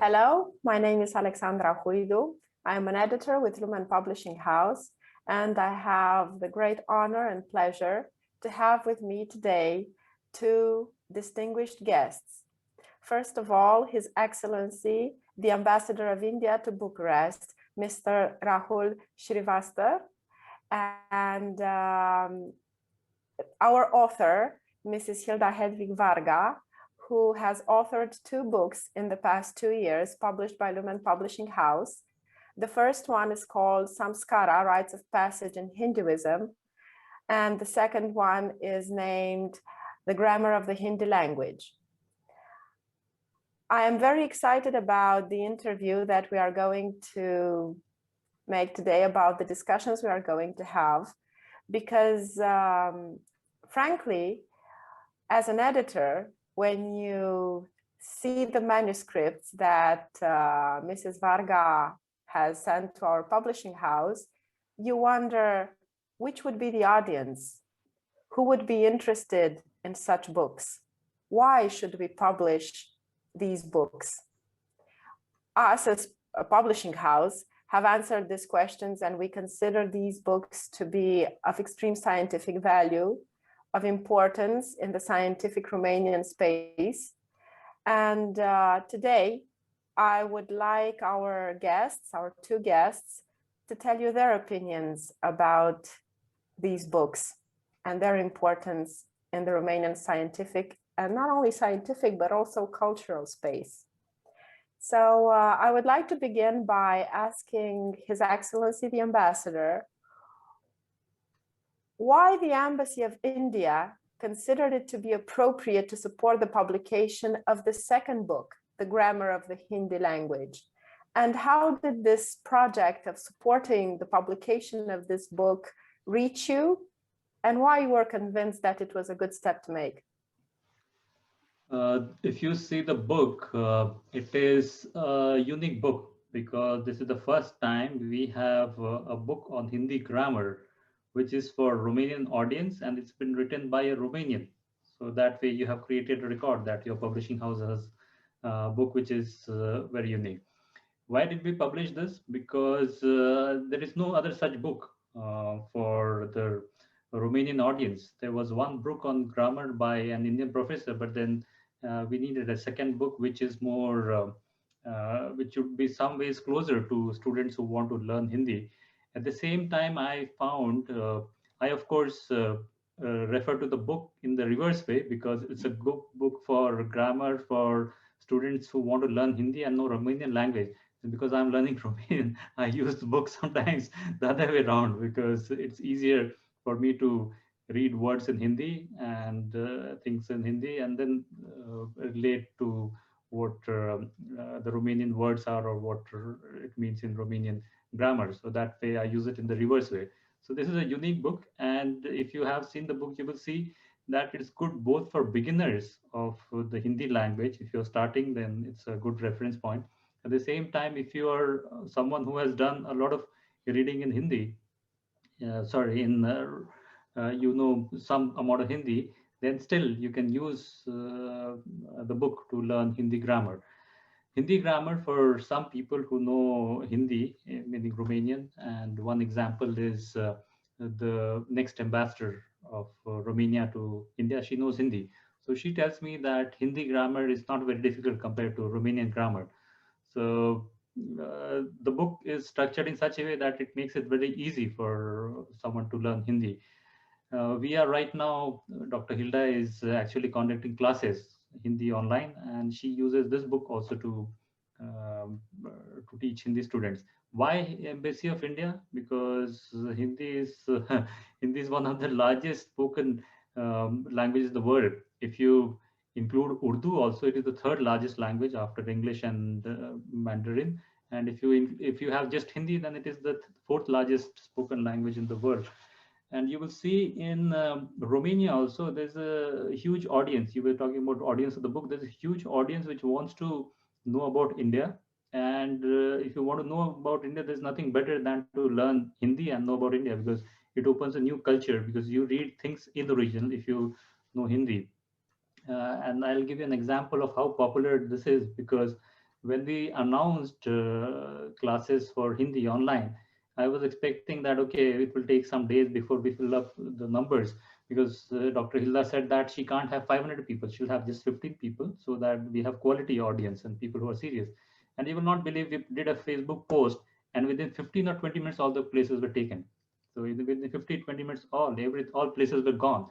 Hello, my name is Alexandra Huidu. I am an editor with LUMEN Publishing House, and I have the great honor and pleasure to have with me today two distinguished guests. First of all, His Excellency, the Ambassador of India to Bucharest, Mr. Rahul Shrivastava, and our author, Mrs. Hilda-Hedvig Varga, who has authored two books in the past 2 years, published by LUMEN Publishing House. The first one is called SAµSKΑΡA, Rites of Passage in Hinduism, and the second one is named The Grammar of the Hindi Language. I am very excited about the interview that we are going to make today, about the discussions we are going to have, because frankly, as an editor, when you see the manuscripts that Mrs. Varga has sent to our publishing house, you wonder which would be the audience, who would be interested in such books, why should we publish these books? Us as a publishing house have answered these questions, and we consider these books to be of extreme scientific value, of importance in the scientific Romanian space. And today, I would like our guests, our two guests, to tell you their opinions about these books and their importance in the Romanian scientific, and not only scientific, but also cultural space. So I would like to begin by asking His Excellency the Ambassador, why the Embassy of India considered it to be appropriate to support the publication of the second book, The Grammar of the Hindi Language. And how did this project of supporting the publication of this book reach you, and why you were convinced that it was a good step to make? If you see the book, it is a unique book because this is the first time we have a book on Hindi grammar, which is for Romanian audience, and it's been written by a Romanian. So that way you have created a record that your publishing house has a book which is very unique. Why did we publish this? Because there is no other such book for the Romanian audience. There was one book on grammar by an Indian professor, but then we needed a second book which is more, which should be some ways closer to students who want to learn Hindi. At the same time, I found, I of course refer to the book in the reverse way, because it's a good book for grammar for students who want to learn Hindi and know Romanian language. And because I'm learning Romanian, I use the book sometimes the other way around, because it's easier for me to read words in Hindi and things in Hindi, and then relate to what the Romanian words are, or what it means in Romanian grammar. So that way I use it in the reverse way. So this is a unique book, and if you have seen the book, you will see that it's good both for beginners of the Hindi language. If you're starting, then it's a good reference point. At the same time, if you are someone who has done a lot of reading in Hindi, you know some amount of Hindi, then still you can use the book to learn Hindi grammar. Hindi grammar for some people who know Hindi, meaning Romanian, and one example is the next ambassador of Romania to India. She knows Hindi. So she tells me that Hindi grammar is not very difficult compared to Romanian grammar. So the book is structured in such a way that it makes it very easy for someone to learn Hindi. We are right now, Dr. Hilda is actually conducting classes Hindi online, and she uses this book also to teach Hindi students. Why Embassy of India? Because Hindi is Hindi is one of the largest spoken languages in the world. If you include Urdu, also it is the third largest language after English and Mandarin. And if you have just Hindi, then it is the fourth largest spoken language in the world. And you will see in Romania also, there's a huge audience. You were talking about audience of the book. There's a huge audience which wants to know about India. And if you want to know about India, there's nothing better than to learn Hindi and know about India, because it opens a new culture, because you read things in the region if you know Hindi. And I'll give you an example of how popular this is, because when we announced classes for Hindi online, I was expecting that, okay, it will take some days before we fill up the numbers, because Dr. Hilda said that she can't have 500 people. She'll have just 15 people so that we have quality audience and people who are serious. And you will not believe, we did a Facebook post, and within 15 or 20 minutes, all the places were taken. So within 15, 20 minutes, all places were gone.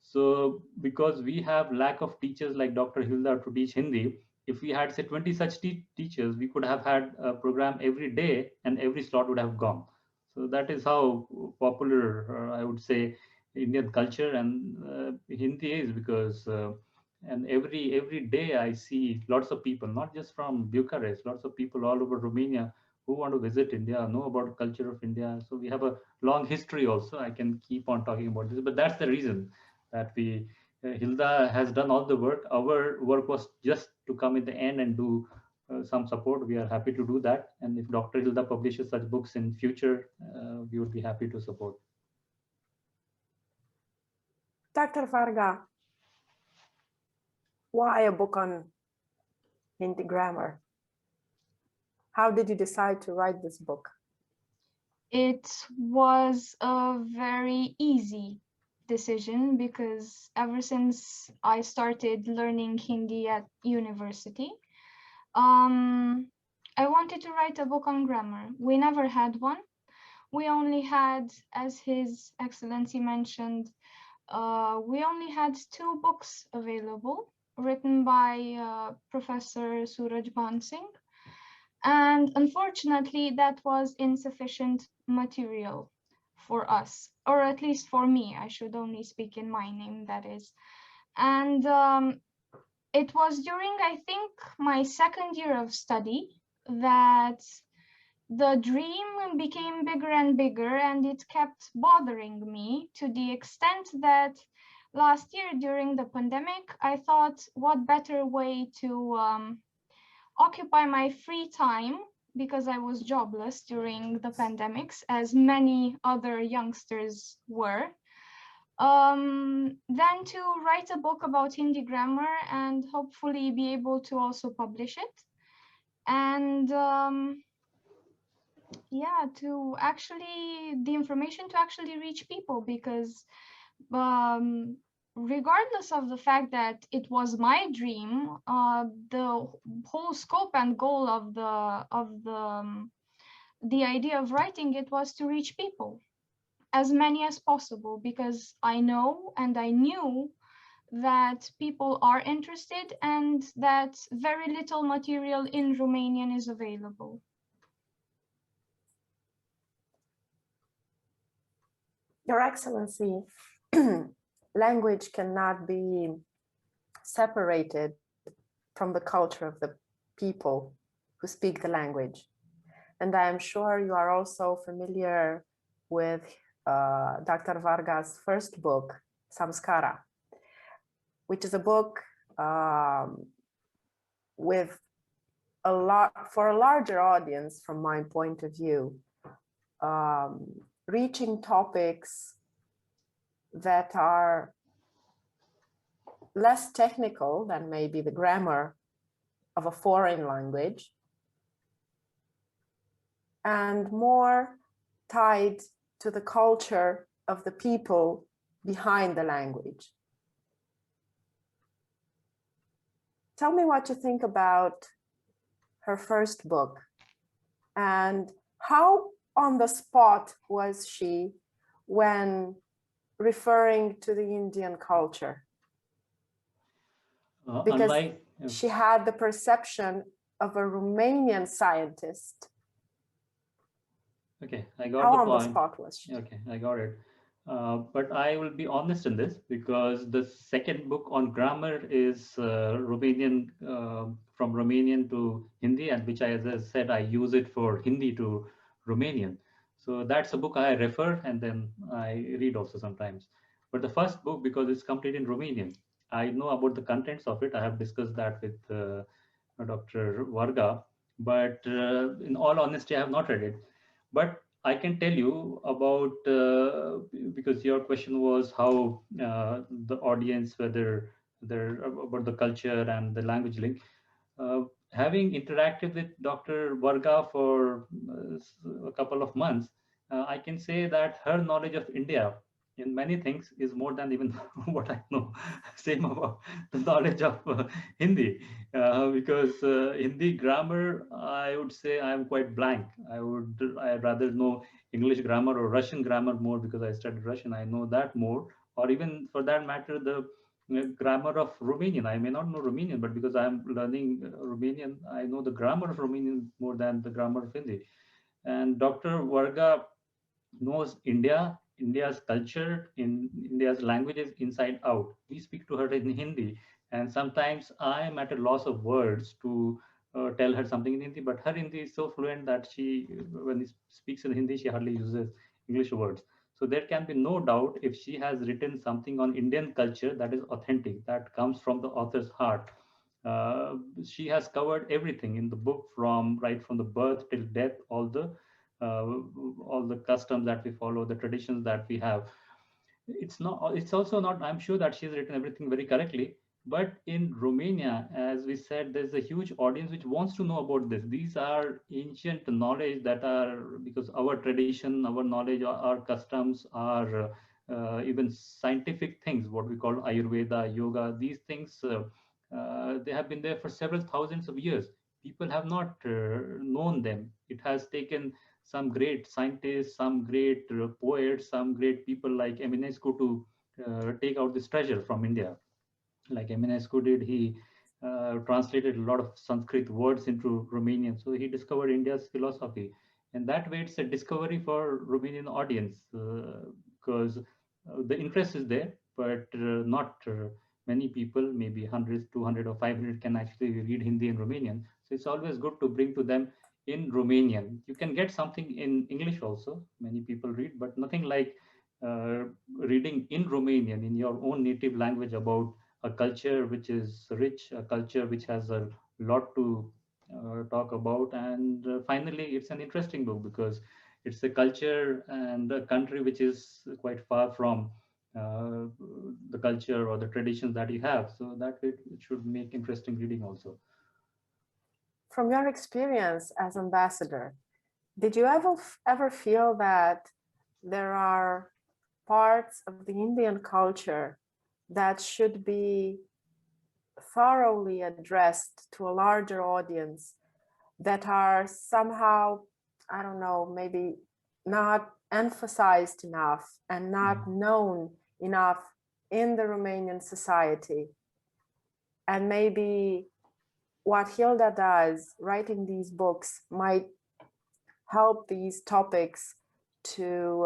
So because we have lack of teachers like Dr. Hilda to teach Hindi, if we had say 20 such teachers, we could have had a program every day and every slot would have gone. So that is how popular, I would say, Indian culture and Hindi is, because and every day I see lots of people, not just from Bucharest, lots of people all over Romania who want to visit India, know about the culture of India. So we have a long history also. I can keep on talking about this, but that's the reason that we Hilda has done all the work. Our work was just to come in the end and do some support. We are happy to do that. And if Dr. Hilda publishes such books in future, we would be happy to support. Dr. Varga, why a book on Hindi grammar? How did you decide to write this book? It was a very easy decision because ever since I started learning Hindi at university, I wanted to write a book on grammar. We never had one. We only had, as His Excellency mentioned, we only had 2 books available written by Professor Suraj Bansingh. And unfortunately, that was insufficient material for us, or at least for me. I should only speak in my name, that is. And it was during, I think, my 2nd year of study that the dream became bigger and bigger, and it kept bothering me to the extent that last year during the pandemic, I thought, what better way to occupy my free time, because I was jobless during the pandemics, as many other youngsters were, than to write a book about Hindi grammar and hopefully be able to also publish it. And yeah, to actually, the information to actually reach people, because regardless of the fact that it was my dream, the whole scope and goal of the idea of writing it was to reach people, as many as possible, because I know and I knew that people are interested and that very little material in Romanian is available. Your Excellency, language cannot be separated from the culture of the people who speak the language. And I am sure you are also familiar with Dr. Varga's first book, SAµSKＡRA, which is a book with for a larger audience, from my point of view, reaching topics that are less technical than maybe the grammar of a foreign language, and more tied to the culture of the people behind the language. Tell me what you think about her first book, and how on the spot was she when referring to the Indian culture? Because she had the perception of a Romanian scientist. Okay, I got How the on point. The spot was she? Okay, I got it. But I will be honest in this, because the second book on grammar is Romanian, from Romanian to Hindi, and which, as I said, I use it for Hindi to Romanian. So that's a book I refer and then I read also sometimes. But the first book, because it's complete in Romanian, I know about the contents of it. I have discussed that with Dr. Varga, but in all honesty, I have not read it. But I can tell you about, because your question was how the audience, whether they're about the culture and the language link. having interacted with Dr. Varga for a couple of months, I can say that her knowledge of India in many things is more than even what I know. Same about the knowledge of Hindi, because Hindi grammar, I would say I am quite blank. I'd rather know English grammar or Russian grammar more because I studied Russian. I know that more, or even for that matter, the grammar of Romanian. I may not know Romanian, but because I'm learning Romanian, I know the grammar of Romanian more than the grammar of Hindi. And Dr. Varga knows India's culture, in India's languages inside out. We speak to her in Hindi, and sometimes I am at a loss of words to tell her something in Hindi. But her Hindi is so fluent that when she speaks in Hindi, she hardly uses English words. So there can be no doubt if she has written something on Indian culture that is authentic, that comes from the author's heart. Uh, she has covered everything in the book, from right from the birth till death, uh, all the customs that we follow, the traditions that we have. It's also not, I'm sure that she's written everything very correctly, but in Romania, as we said, there's a huge audience which wants to know about this. These are ancient knowledge that are, because our tradition, our knowledge, our customs, our even scientific things, what we call Ayurveda, yoga, these things, they have been there for several thousands of years. People have not known them. It has taken some great scientists, some great poets, some great people like Eminescu to take out this treasure from India. Like Eminescu did, he translated a lot of Sanskrit words into Romanian. So he discovered India's philosophy. And that way, it's a discovery for Romanian audience, because the interest is there, but not many people, maybe hundreds, 200 or 500 can actually read Hindi and Romanian. So it's always good to bring to them in Romanian. You can get something in English also. Many people read, but nothing like reading in Romanian, in your own native language, about a culture which is rich, a culture which has a lot to talk about. And finally, it's an interesting book because it's a culture and a country which is quite far from uh, the culture or the traditions that you have. So that it should make interesting reading also. From your experience as ambassador, did you ever feel that there are parts of the Indian culture that should be thoroughly addressed to a larger audience, that are somehow, I don't know, maybe not emphasized enough and not known enough in the Romanian society? And maybe what Hilda does, writing these books, might help these topics to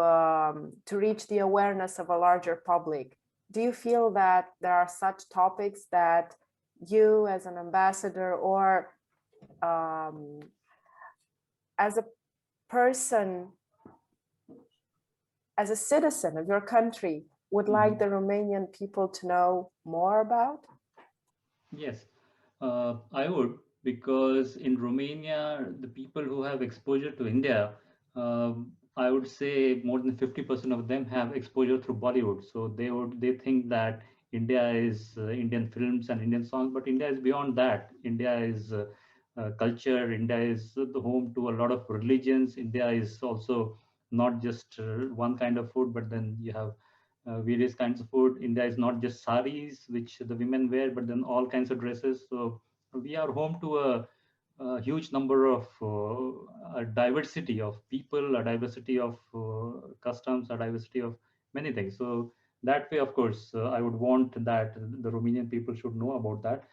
reach the awareness of a larger public. Do you feel that there are such topics that you, as an ambassador, or as a person, as a citizen of your country, would like the Romanian people to know more about? Yes, I would, because in Romania, the people who have exposure to India, I would say more than 50% of them have exposure through Bollywood. So they think that India is Indian films and Indian songs, but India is beyond that. India is culture. India is the home to a lot of religions. India is also not just one kind of food, but then you have various kinds of food. India is not just saris, which the women wear, but then all kinds of dresses. So we are home to a huge number of a diversity of people, a diversity of customs, a diversity of many things. So that way, of course, I would want that the Romanian people should know about that.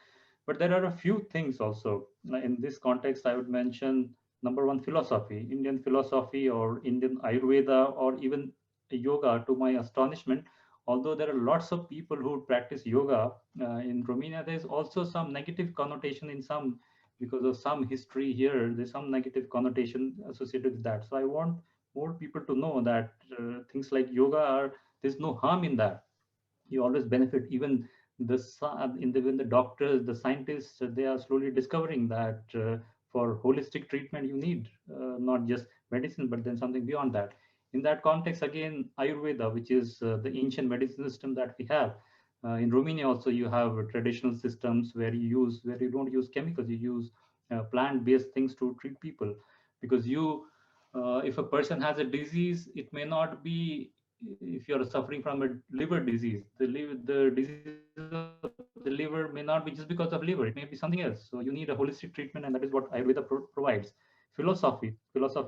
But there are a few things also. In this context, I would mention number one, philosophy, Indian philosophy or Indian Ayurveda or even yoga. To my astonishment, although there are lots of people who practice yoga in Romania, there's also some negative connotation in some, because of some history here, there's some negative connotation associated with that. So I want more people to know that things like yoga are, there's no harm in that. You always benefit. Even when the doctors, the scientists, they are slowly discovering that for holistic treatment you need not just medicine, but then something beyond that. In that context, again, Ayurveda, which is the ancient medicine system that we have. In Romania also, you have traditional systems where you don't use chemicals, you use plant-based things to treat people, because if a person has a disease, it may not be, if you're suffering from a liver disease, the disease of the liver may not be just because of liver, it may be something else. So you need a holistic treatment, and that is what Ayurveda provides. Philosophy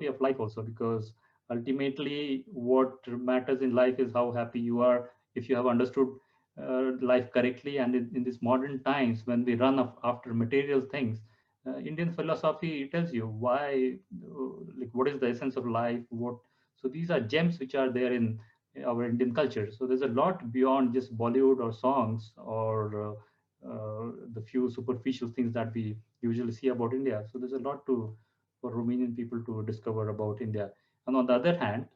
of life also, because ultimately what matters in life is how happy you are. If you have understood life correctly, and in these modern times when we run after material things, Indian philosophy tells you why, like what is the essence of life, what. So these are gems which are there in our Indian culture. So there's a lot beyond just Bollywood or songs, or the few superficial things that we usually see about India. So there's a lot to for Romanian people to discover about India. And on the other hand,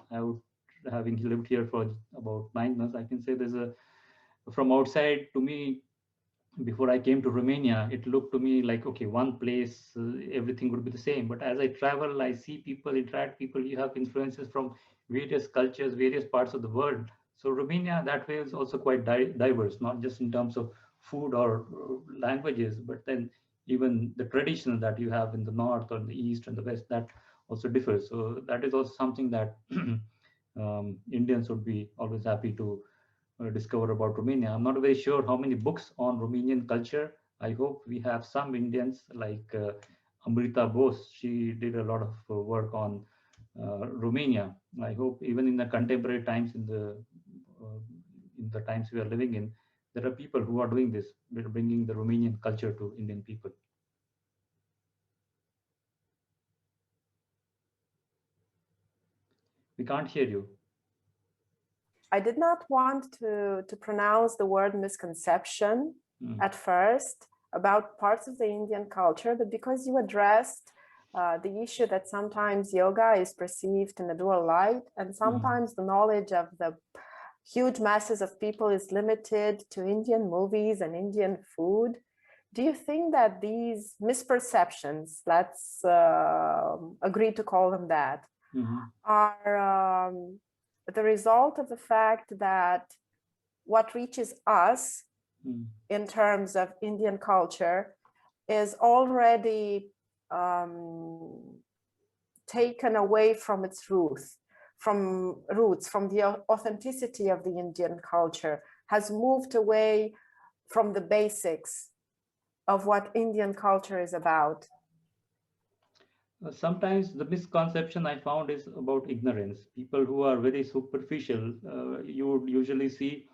having lived here for about 9 months, I can say there's a, from outside to me, before I came to Romania, it looked to me like, okay, one place, everything would be the same. But as I travel, I see people, interact people, you have influences from various cultures, various parts of the world. So Romania, that way, is also quite diverse, not just in terms of food or languages, but then even the tradition that you have in the north or the east and the west, that also differs. So that is also something that Indians would be always happy to discover about Romania. I'm not very sure how many books on Romanian culture. I hope we have some Indians like Amrita Bose. She did a lot of work on Romania. I hope even in the contemporary times, in the times we are living in, there are people who are doing this, bringing the Romanian culture to Indian people. We can't hear you. I did not want to pronounce the word misconception at first about parts of the Indian culture, but because you addressed the issue that sometimes yoga is perceived in a dual light, and sometimes the knowledge of the huge masses of people is limited to Indian movies and Indian food. Do you think that these misperceptions, let's agree to call them that, are the result of the fact that what reaches us in terms of Indian culture is already taken away from its roots, from the authenticity of the Indian culture, has moved away from the basics of what Indian culture is about? Sometimes the misconception I found is about ignorance. People who are very superficial, you would usually see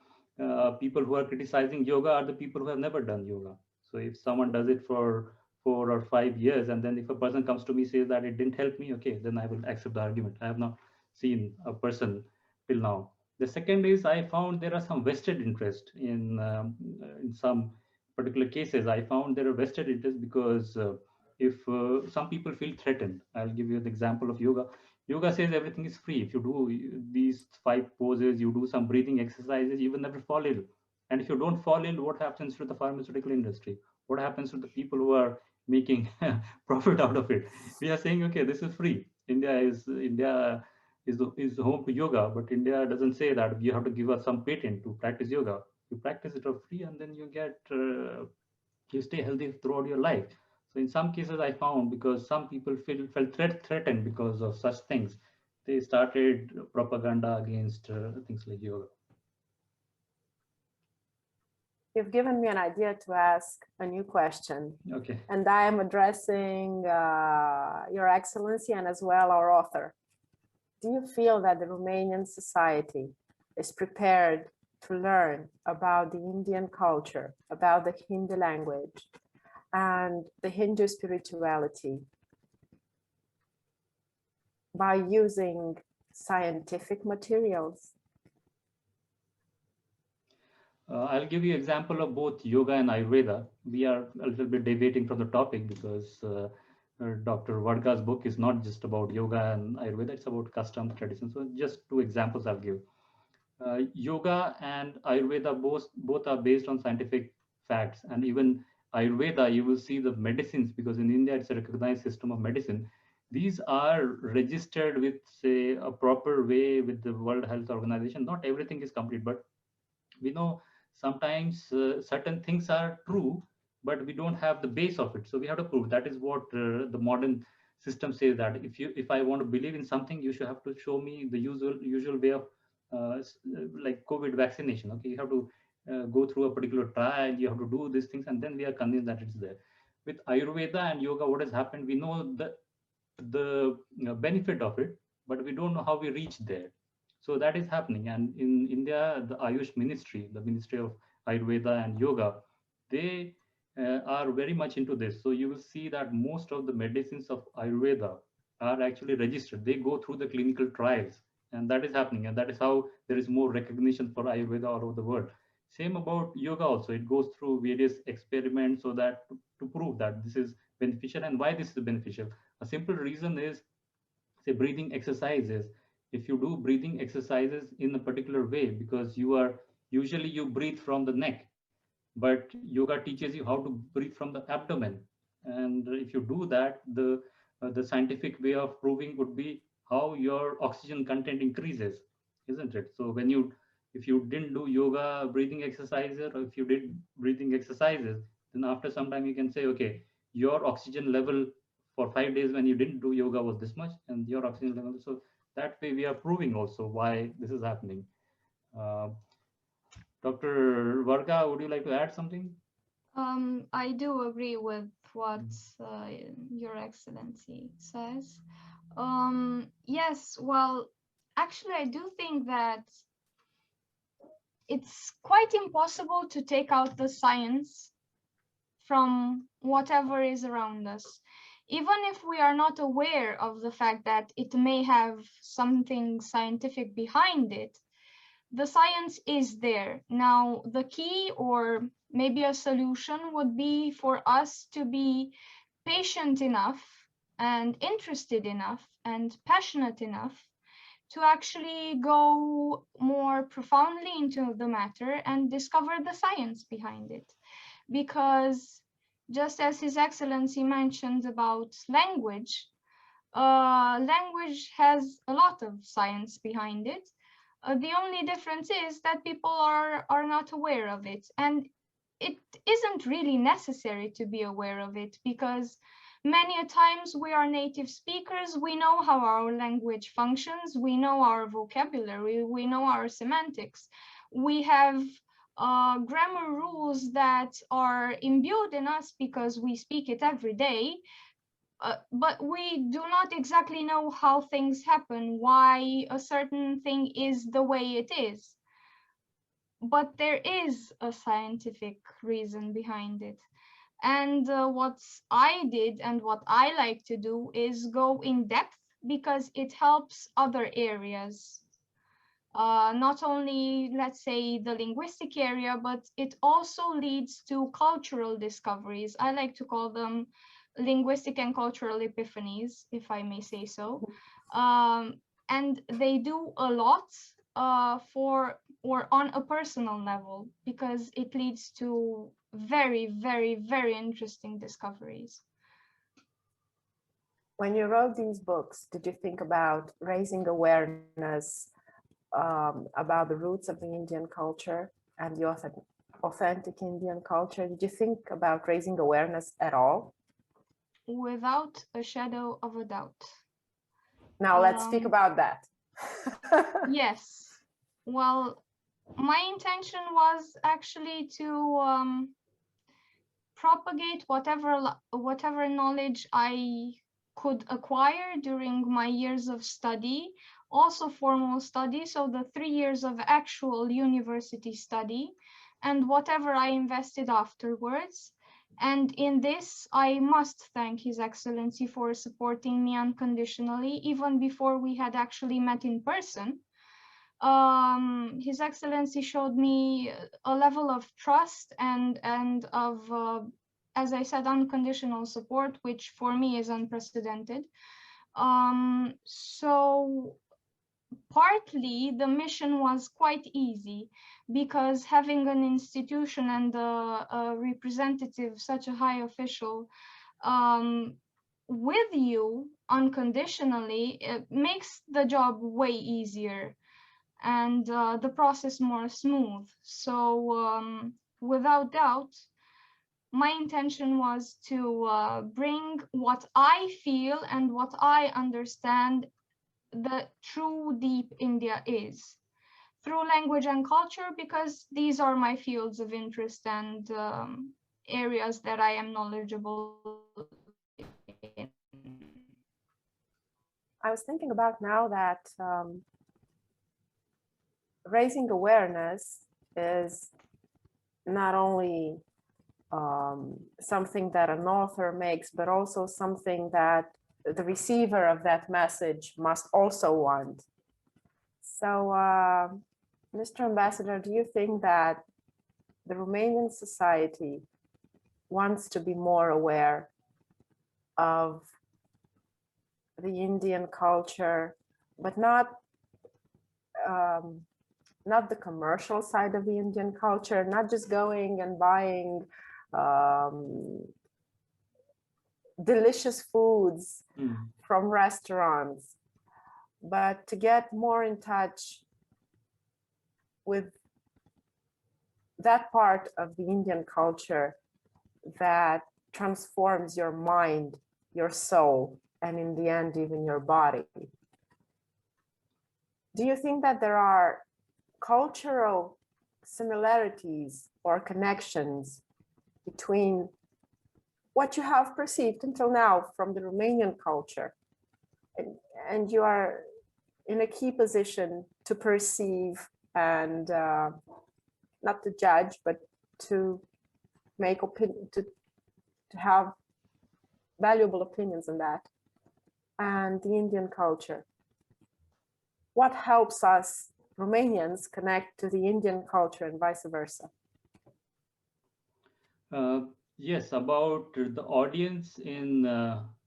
people who are criticizing yoga are the people who have never done yoga. So if someone does it for 4 or 5 years, and then if a person comes to me says that it didn't help me, okay, then I will accept the argument. I have not seen a person till now. The second is, I found there are some vested interest in some particular cases. I found there are vested interest because if some people feel threatened. I'll give you the example of yoga. Yoga says everything is free. If you do these 5 poses, you do some breathing exercises, you will never fall ill. And if you don't fall ill, what happens to the pharmaceutical industry? What happens to the people who are making profit out of it? We are saying, okay, this is free. India is home to yoga, but India doesn't say that you have to give us some patent to practice yoga. You practice it for free, and then you stay healthy throughout your life. So in some cases, I found, because some people felt threatened because of such things, they started propaganda against things like yoga. You've given me an idea to ask a new question. Okay. And I am addressing Your Excellency and as well our author. Do you feel that the Romanian society is prepared to learn about the Indian culture, about the Hindi language, and the Hindu spirituality by using scientific materials? I'll give you an example of both yoga and Ayurveda. We are a little bit deviating from the topic because Dr. Varga's book is not just about yoga and Ayurveda, it's about customs, traditions. So just 2 examples I'll give. Yoga and Ayurveda both are based on scientific facts, and even Ayurveda, you will see the medicines, because in India it's a recognized system of medicine. These are registered with, say, a proper way with the World Health Organization. Not everything is complete, but we know sometimes certain things are true, but we don't have the base of it. So we have to prove. That is what the modern system says, that if I want to believe in something, you should have to show me the usual way of like COVID vaccination. Okay, you have to go through a particular trial, you have to do these things, and then we are convinced that it's there. With Ayurveda and yoga, what has happened, we know the benefit of it, but we don't know how we reach there. So that is happening. And in India, the Ayush ministry, the Ministry of Ayurveda and Yoga, they are very much into this. So you will see that most of the medicines of Ayurveda are actually registered. They go through the clinical trials, and that is happening. And that is how there is more recognition for Ayurveda all over the world. Same about yoga also. It goes through various experiments so that to prove that this is beneficial. And why this is beneficial? A simple reason is, say, breathing exercises. If you do breathing exercises in a particular way, because you breathe from the neck, but yoga teaches you how to breathe from the abdomen. And if you do that, the scientific way of proving would be how your oxygen content increases, isn't it? So if you didn't do yoga breathing exercises, or if you did breathing exercises, then after some time you can say, okay, your oxygen level for 5 days when you didn't do yoga was this much, and your oxygen level. So that way we are proving also why this is happening. uh, Dr. Varga, would you like to add something? I do agree with what Your Excellency says. Yes, well, actually, I do think that it's quite impossible to take out the science from whatever is around us. Even if we are not aware of the fact that it may have something scientific behind it, the science is there. Now, the key or maybe a solution would be for us to be patient enough and interested enough and passionate enough to actually go more profoundly into the matter and discover the science behind it. Because just as His Excellency mentioned about language, language has a lot of science behind it. The only difference is that people are not aware of it, and it isn't really necessary to be aware of it, because many a times we are native speakers, we know how our language functions, we know our vocabulary, we know our semantics, we have grammar rules that are imbued in us because we speak it every day. But we do not exactly know how things happen, why a certain thing is the way it is. But there is a scientific reason behind it. And what I did and what I like to do is go in depth, because it helps other areas. Not only, let's say, the linguistic area, but it also leads to cultural discoveries. I like to call them linguistic and cultural epiphanies, if I may say so. And they do a lot for or on a personal level, because it leads to very, very, very interesting discoveries. When you wrote these books, did you think about raising awareness about the roots of the Indian culture and the authentic Indian culture? Did you think about raising awareness at all? Without a shadow of a doubt. Now let's speak about that. Yes. Well, my intention was actually to propagate whatever knowledge I could acquire during my years of study, also formal study, so the 3 years of actual university study, and whatever I invested afterwards. And in this, I must thank His Excellency for supporting me unconditionally, even before we had actually met in person. His Excellency showed me a level of trust and of, as I said, unconditional support, which for me is unprecedented. So partly the mission was quite easy, because having an institution and a representative, such a high official, with you unconditionally, it makes the job way easier and the process more smooth. So without doubt, my intention was to bring what I feel and what I understand the true deep India is through language and culture, because these are my fields of interest and areas that I am knowledgeable in. I was thinking about now that raising awareness is not only something that an author makes, but also something that the receiver of that message must also want. So, Mr. Ambassador, do you think that the Romanian society wants to be more aware of the Indian culture, but not the commercial side of the Indian culture, not just going and buying delicious foods from restaurants, but to get more in touch with that part of the Indian culture that transforms your mind, your soul, and in the end, even your body? Do you think that there are cultural similarities or connections between what you have perceived until now from the Romanian culture, and you are in a key position to perceive and not to judge, but to make opinion, to have valuable opinions on that, and the Indian culture? What helps us Romanians connect to the Indian culture and vice versa? Yes, about the audience in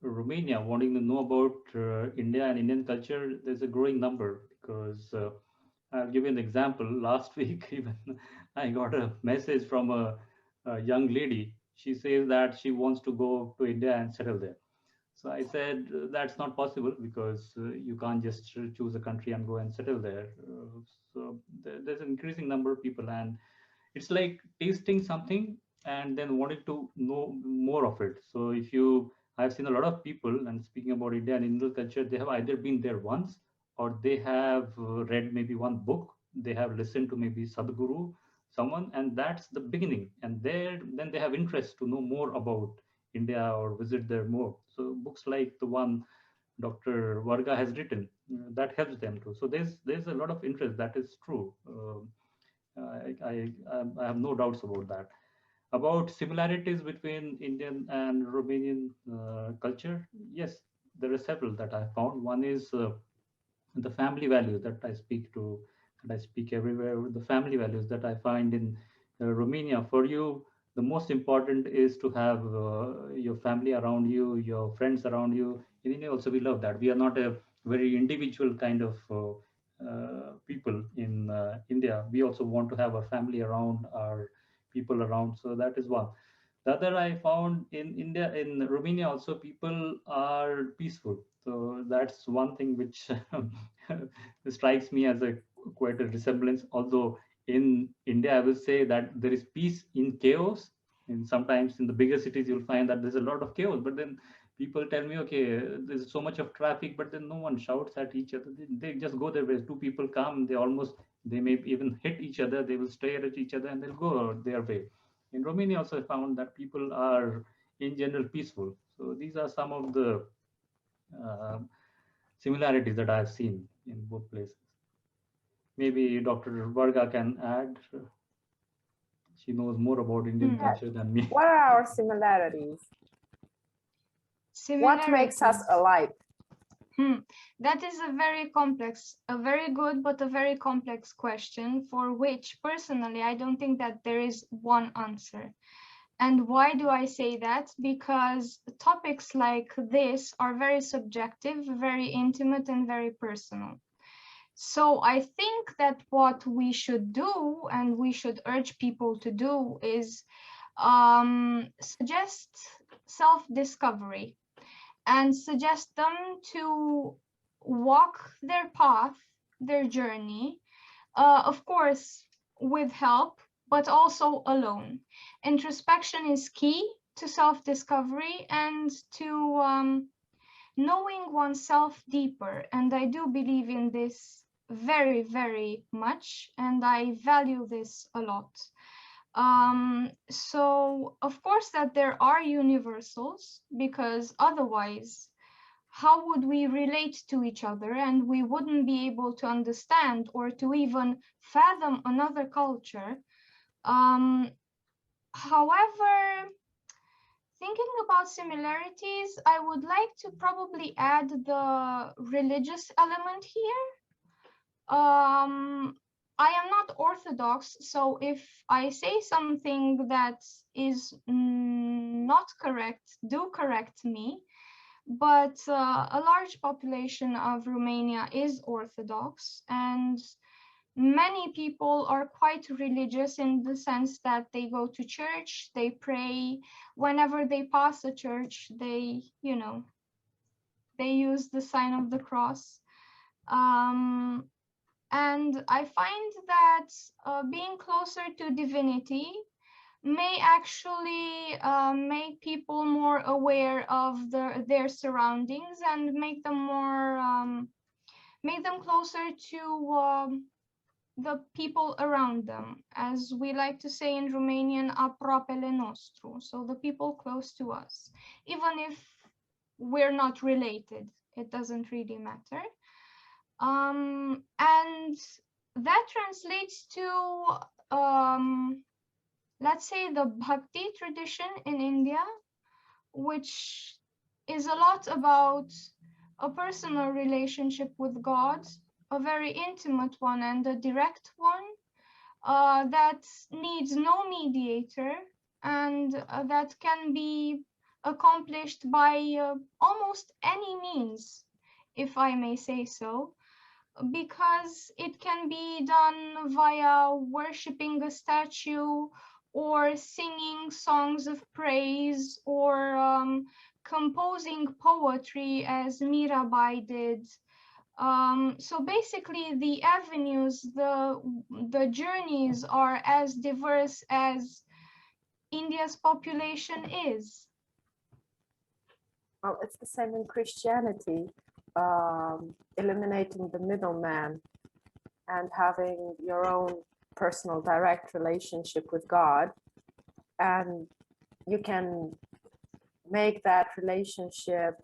Romania wanting to know about India and Indian culture, there's a growing number, because I'll give you an example. Last week, even I got a message from a young lady. She says that she wants to go to India and settle there. So I said, that's not possible, because you can't just choose a country and go and settle there. So there's an increasing number of people, and it's like tasting something and then wanting to know more of it. So I've seen a lot of people, and speaking about India and Indian culture, they have either been there once, or they have read maybe one book, they have listened to maybe Sadhguru, someone, and that's the beginning. And then they have interest to know more about India or visit there more. So books like the one Dr. Varga has written, that helps them too. So there's a lot of interest. That is true. I have no doubts about that. About similarities between Indian and Romanian culture, yes, there are several that I found. One is the family values that I speak to, that I speak everywhere. The family values that I find in Romania. For you, the most important is to have your family around you, your friends around you. In India also, we love that. We are not a very individual kind of people in India. We also want to have our family around, our people around. So that is one. The other I found in India, in Romania also, people are peaceful. So that's one thing which strikes me as a quite a resemblance. Although in India, I will say that there is peace in chaos. And sometimes in the bigger cities, you'll find that there's a lot of chaos. But then people tell me, okay, there's so much of traffic, but then no one shouts at each other. They just go there. Where two people come, they may even hit each other. They will stare at each other and they'll go their way. In Romania, also I found that people are in general peaceful. So these are some of the similarities that I've seen in both places. Maybe Dr. Varga can add. She knows more about Indian culture than me. What are our similarities? What makes us alike? That is a very good, but a very complex question, for which personally, I don't think that there is one answer. And why do I say that? Because topics like this are very subjective, very intimate, and very personal. So I think that what we should do, and we should urge people to do, is suggest self-discovery and suggest them to walk their path, their journey, of course, with help, but also alone. Introspection is key to self-discovery and to knowing oneself deeper. And I do believe in this very, very much, and I value this a lot. So of course that there are universals, because otherwise how would we relate to each other, and we wouldn't be able to understand or to even fathom another culture. However, thinking about similarities, I would like to probably add the religious element here. I am not Orthodox, so if I say something that is not correct, do correct me. But a large population of Romania is Orthodox, and many people are quite religious in the sense that they go to church, they pray. Whenever they pass a church, they, you know, they use the sign of the cross. And I find that being closer to divinity may actually make people more aware of their surroundings and make them closer to the people around them, as we like to say in Romanian, aproapele nostru, so the people close to us, even if we're not related, it doesn't really matter. And that translates to let's say the bhakti tradition in India, which is a lot about a personal relationship with God, a very intimate one and a direct one, that needs no mediator, and that can be accomplished by almost any means, if I may say so, because it can be done via worshipping a statue, or singing songs of praise, or composing poetry as Mirabai did. So basically the avenues, the journeys are as diverse as India's population is. Well, it's the same in Christianity, eliminating the middleman and having your own personal direct relationship with God. And you can make that relationship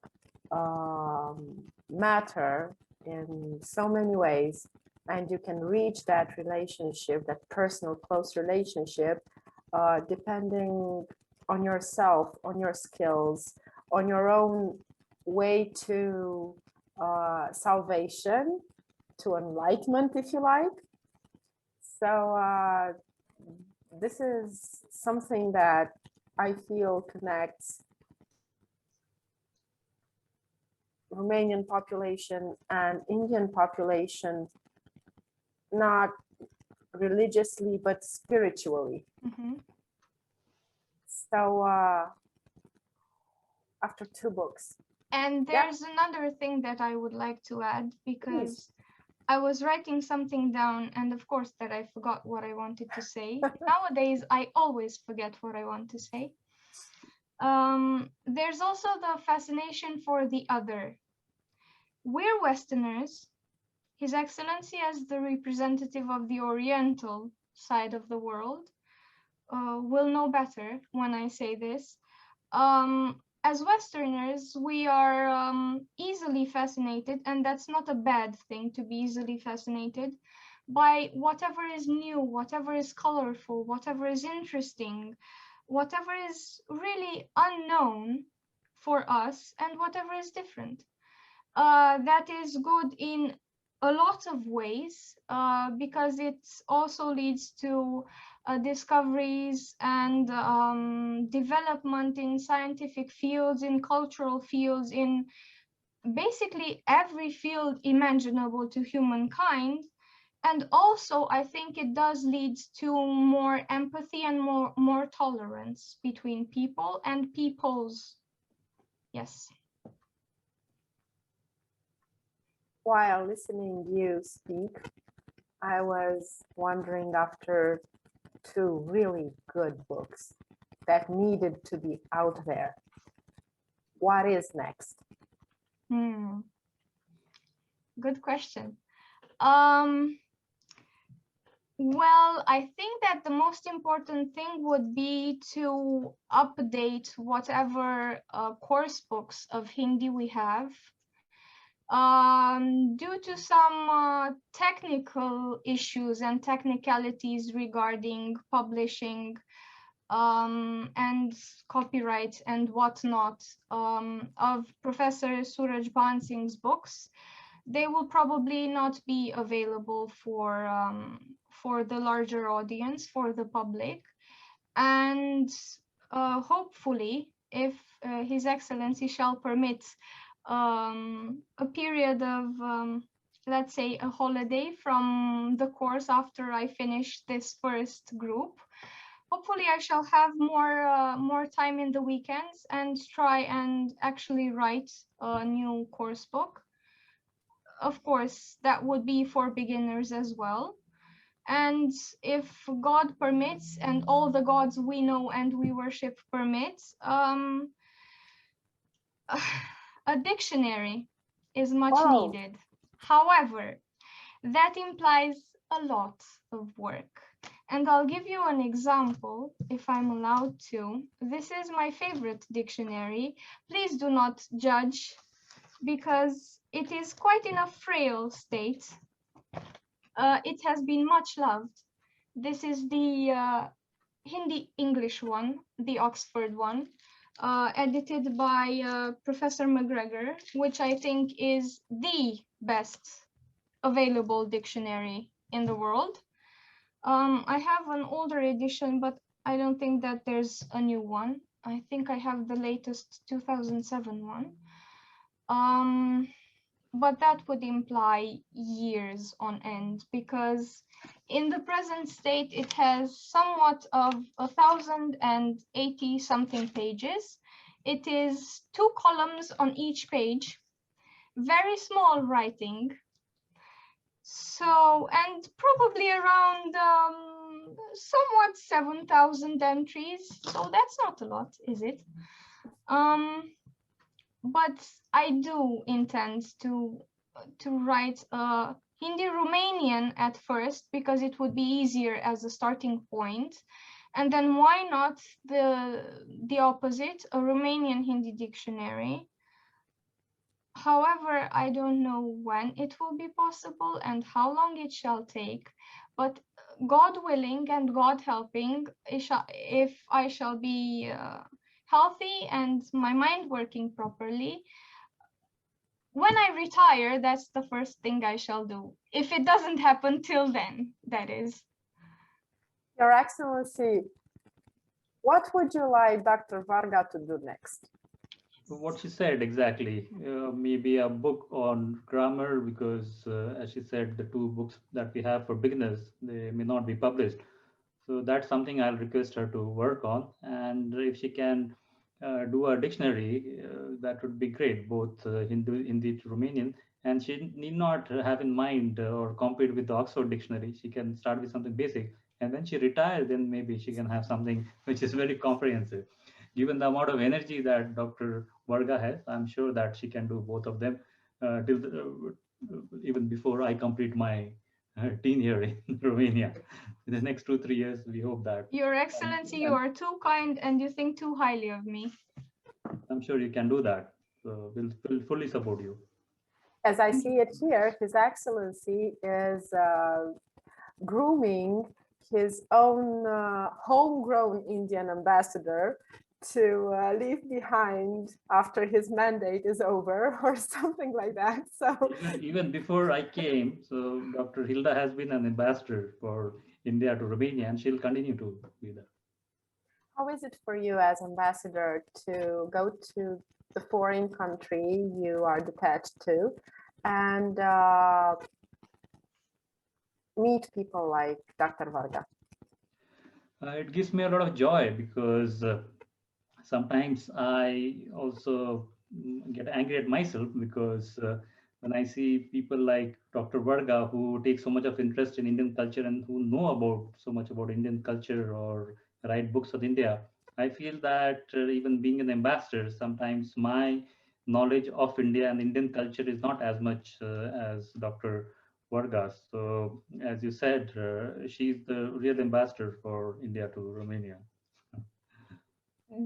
matter in so many ways, and you can reach that relationship, that personal close relationship, depending on yourself, on your skills, on your own way to salvation, to enlightenment, if you like. So this is something that I feel connects Romanian population and Indian population, not religiously, but spiritually. Mm-hmm. So after 2 books. And there's another thing that I would like to add, because Please. I was writing something down, and of course that I forgot what I wanted to say. Nowadays, I always forget what I want to say. There's also the fascination for the other. We're Westerners. His Excellency, as the representative of the Oriental side of the world, will know better when I say this. As Westerners, we are easily fascinated, and that's not a bad thing to be easily fascinated by whatever is new, whatever is colorful, whatever is interesting, whatever is really unknown for us, and whatever is different. That is good in a lot of ways, because it also leads to discoveries and development in scientific fields, in cultural fields, in basically every field imaginable to humankind. And also, I think it does lead to more empathy and more tolerance between people and peoples. Yes. While listening you speak, I was wondering, after two really good books that needed to be out there. What is next? Good question. Well, I think that the most important thing would be to update whatever course books of Hindi we have. Due to some technical issues and technicalities regarding publishing and copyright and whatnot of Professor Suraj Bansing's books, they will probably not be available for the larger audience, for the public. And hopefully, if His Excellency shall permit a period of, let's say, a holiday from the course after I finish this first group, hopefully I shall have more time in the weekends and try and actually write a new course book. Of course, that would be for beginners as well. And if God permits and all the gods we know and we worship permits, a dictionary is much needed. However, that implies a lot of work. And I'll give you an example, if I'm allowed to. This is my favorite dictionary. Please do not judge, because it is quite in a frail state. It has been much loved. This is the Hindi-English one, the Oxford one, edited by Professor McGregor, which I think is the best available dictionary in the world. I have an older edition, but I don't think that there's a new one. I think I have the latest 2007 one. But that would imply years on end, because in the present state, it has somewhat of 1,080 something pages. It is 2 columns on each page, very small writing. So, and probably around somewhat 7,000 entries. So that's not a lot, is it? But I do intend to write Hindi Romanian at first, because it would be easier as a starting point. And then why not the opposite, a Romanian Hindi dictionary? However, I don't know when it will be possible and how long it shall take. But God willing and God helping, if I shall be healthy and my mind working properly, when I retire, that's the first thing I shall do. If it doesn't happen till then, that is. Your Excellency, what would you like Dr. Varga to do next? What she said exactly, maybe a book on grammar, because as she said, the 2 books that we have for beginners, they may not be published. So that's something I'll request her to work on. And if she can do a dictionary, that would be great, both Hindi to Romanian. And she need not have in mind or compete with the Oxford dictionary. She can start with something basic. And when she retires, then maybe she can have something which is very comprehensive. Given the amount of energy that Dr. Varga has, I'm sure that she can do both of them even before I complete my tenure in Romania. In the next 2-3 years, we hope that. Your Excellency, you are too kind and you think too highly of me. I'm sure you can do that. So we'll fully support you. As I see it here, His Excellency is grooming his own homegrown Indian ambassador to leave behind after his mandate is over, or something like that. So even before I came, so Dr. Hilda has been an ambassador for India to Romania, and she'll continue to be there. how is it for you as ambassador to go to the foreign country you are detached to and meet people like Dr. Varga? It gives me a lot of joy, because sometimes I also get angry at myself, because when I see people like Dr. Varga, who take so much of interest in Indian culture and who know about so much about Indian culture or write books on India, I feel that even being an ambassador, sometimes my knowledge of India and Indian culture is not as much as Dr. Varga's. So, as you said, she's the real ambassador for India to Romania.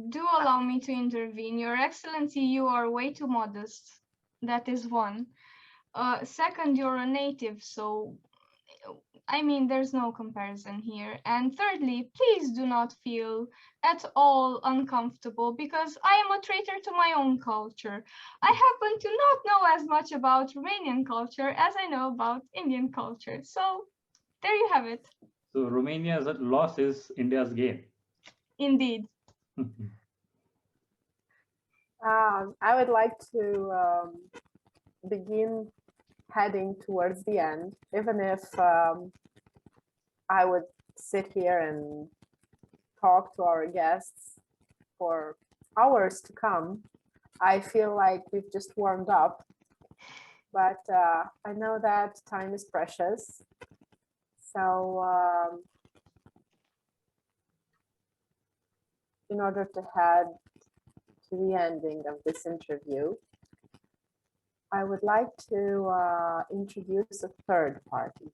Do allow me to intervene. Your Excellency, you are way too modest. That is one. Second, you're a native, so I mean, there's no comparison here. And thirdly, please do not feel at all uncomfortable because I am a traitor to my own culture. I happen to not know as much about Romanian culture as I know about Indian culture. So there you have it. So, Romania's loss is India's gain. Indeed. I would like to begin heading towards the end, even if I would sit here and talk to our guests for hours to come. I feel like we've just warmed up, but I know that time is precious. So in order to head to the ending of this interview, I would like to introduce a third party.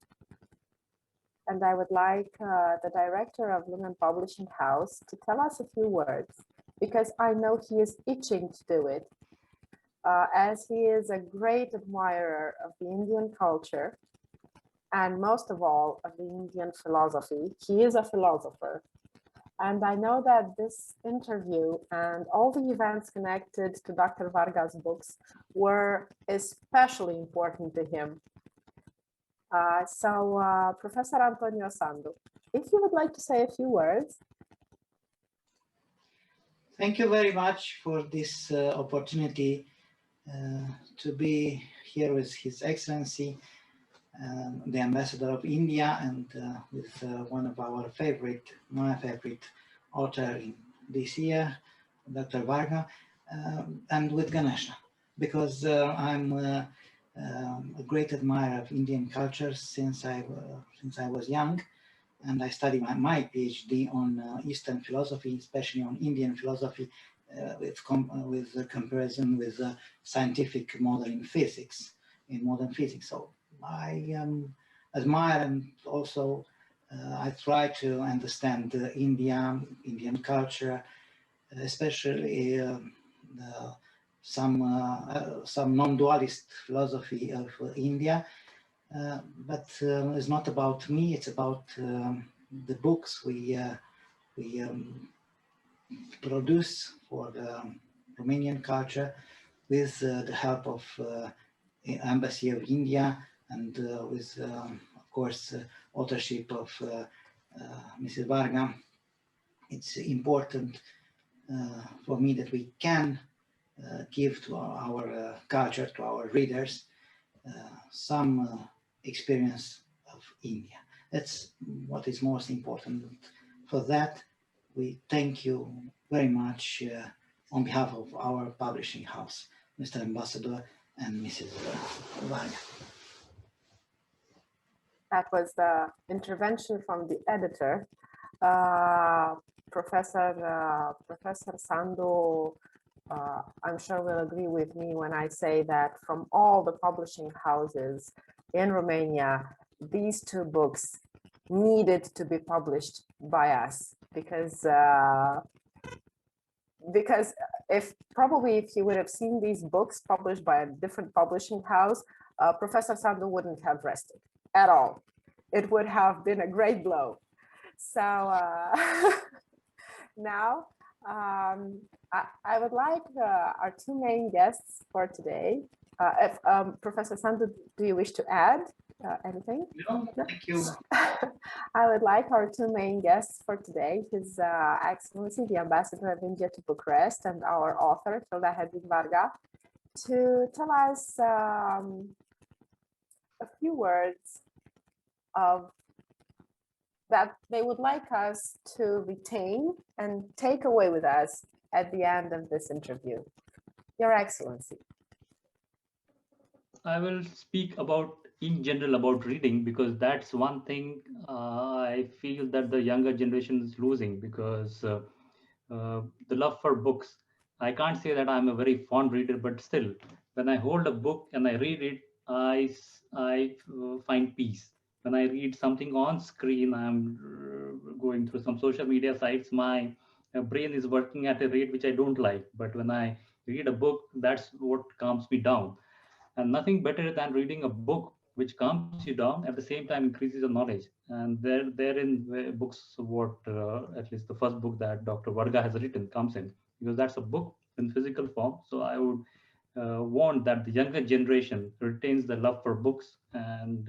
And I would like the director of LUMEN Publishing House to tell us a few words, because I know he is itching to do it, as he is a great admirer of the Indian culture, and most of all of the Indian philosophy. He is a philosopher. And I know that this interview and all the events connected to Dr. Varga's books were especially important to him. Professor Antonio Sandu, if you would like to say a few words. Thank you very much for this opportunity to be here with His Excellency, the Ambassador of India, and with one of our my favorite author in this year, Dr. Varga, and with Ganesha, because I'm a great admirer of Indian culture since I was young, and I studied my PhD on Eastern philosophy, especially on Indian philosophy, with comparison with scientific modern physics, in modern physics. So I admire, and also I try to understand Indian culture, especially some non-dualist philosophy of India. But it's not about me, it's about the books we produce for the Romanian culture with the help of Embassy of India, and with, of course, authorship of Mrs. Varga. It's important for me that we can give to our culture, to our readers, some experience of India. That's what is most important. For that, we thank you very much on behalf of our publishing house, Mr. Ambassador and Mrs. Varga. That was the intervention from the editor. Professor Sando, I'm sure will agree with me when I say that from all the publishing houses in Romania, these two books needed to be published by us, because if he would have seen these books published by a different publishing house, Professor Sandu wouldn't have rested at all. It would have been a great blow. So now I would like our two main guests for today. Professor Sandu, do you wish to add anything? No, thank you. I would like our two main guests for today, His Excellency, the Ambassador of India to Bucharest, and our author, Hilda-Hedvig Varga, to tell us a few words of that they would like us to retain and take away with us at the end of this interview. Your Excellency. I will speak about in general about reading, because that's one thing I feel that the younger generation is losing, because the love for books. I can't say that I'm a very fond reader, but still, when I hold a book and I read it, I find peace. When I read something on screen, I'm going through some social media sites, my brain is working at a rate which I don't like. But when I read a book, that's what calms me down. And nothing better than reading a book which calms you down, at the same time increases your knowledge. And therein books, what at least the first book that Dr. Varga has written comes in, because that's a book in physical form. So I would want that the younger generation retains the love for books. And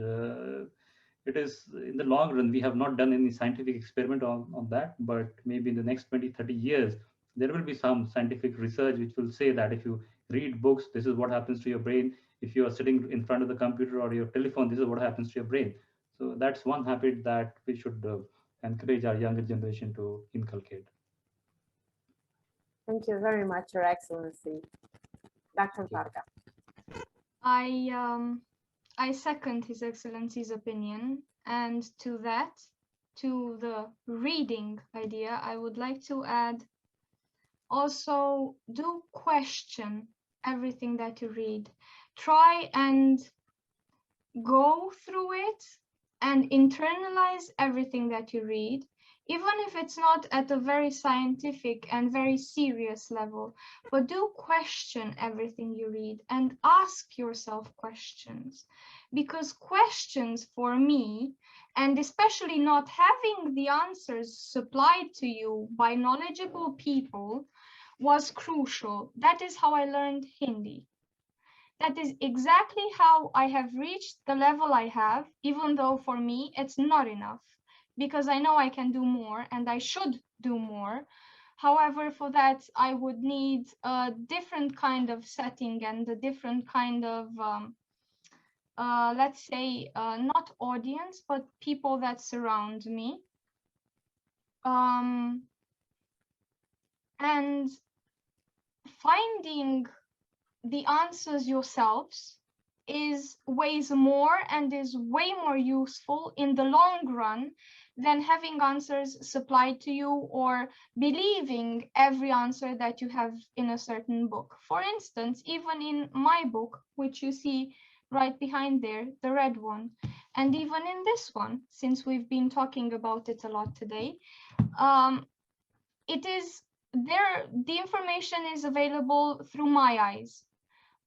it is, in the long run, we have not done any scientific experiment on that, but maybe in the next 20-30 years there will be some scientific research which will say that if you read books, this is what happens to your brain. If you are sitting in front of the computer or your telephone, this is what happens to your brain. So that's one habit that we should encourage our younger generation to inculcate. Thank you very much, Your Excellency. Dr. Varga. I second His Excellency's opinion, and to that, to the reading idea, I would like to add also, do question everything that you read. Try and go through it and internalize everything that you read, even if it's not at a very scientific and very serious level, but do question everything you read and ask yourself questions. Because questions, for me, and especially not having the answers supplied to you by knowledgeable people, was crucial. That is how I learned Hindi. That is exactly how I have reached the level I have, even though for me it's not enough, because I know I can do more and I should do more. However, for that, I would need a different kind of setting and a different kind of, let's say, not audience, but people that surround me. And finding the answers yourselves is ways more and is way more useful in the long run than having answers supplied to you or believing every answer that you have in a certain book. For instance, even in my book, which you see right behind there, the red one, and even in this one, since we've been talking about it a lot today, it is there, the information is available through my eyes.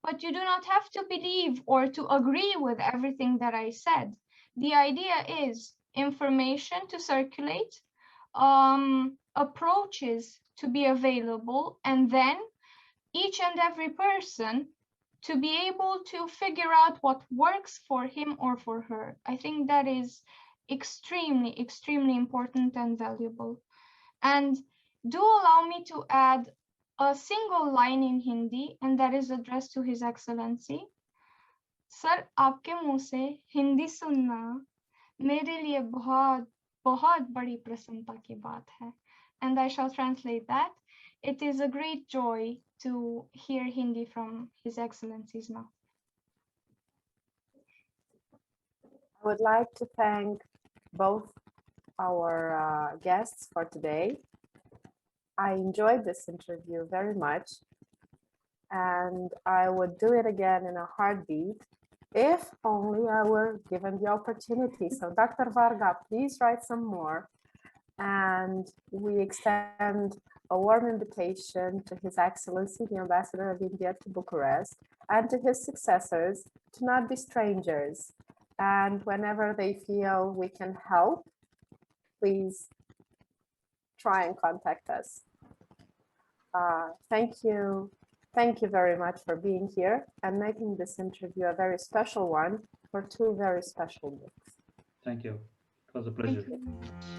But you do not have to believe or to agree with everything that I said. The idea is information to circulate, approaches to be available, and then each and every person to be able to figure out what works for him or for her. I think that is extremely, extremely important and valuable. And do allow me to add a single line in Hindi, and that is addressed to His Excellency. Sir, आपके मुंह से हिंदी सुनना मेरे लिए बहुत बहुत बड़ी प्रसन्नता की बात है. And I shall translate that. It is a great joy to hear Hindi from His Excellency's mouth. I would like to thank both our guests for today. I enjoyed this interview very much, and I would do it again in a heartbeat if only I were given the opportunity. So Dr. Varga, please write some more. And we extend a warm invitation to His Excellency, the Ambassador of India to Bucharest, and to his successors to not be strangers. And whenever they feel we can help, please try and contact us. Thank you. Thank you very much for being here and making this interview a very special one for two very special books. Thank you. It was a pleasure. Thank you.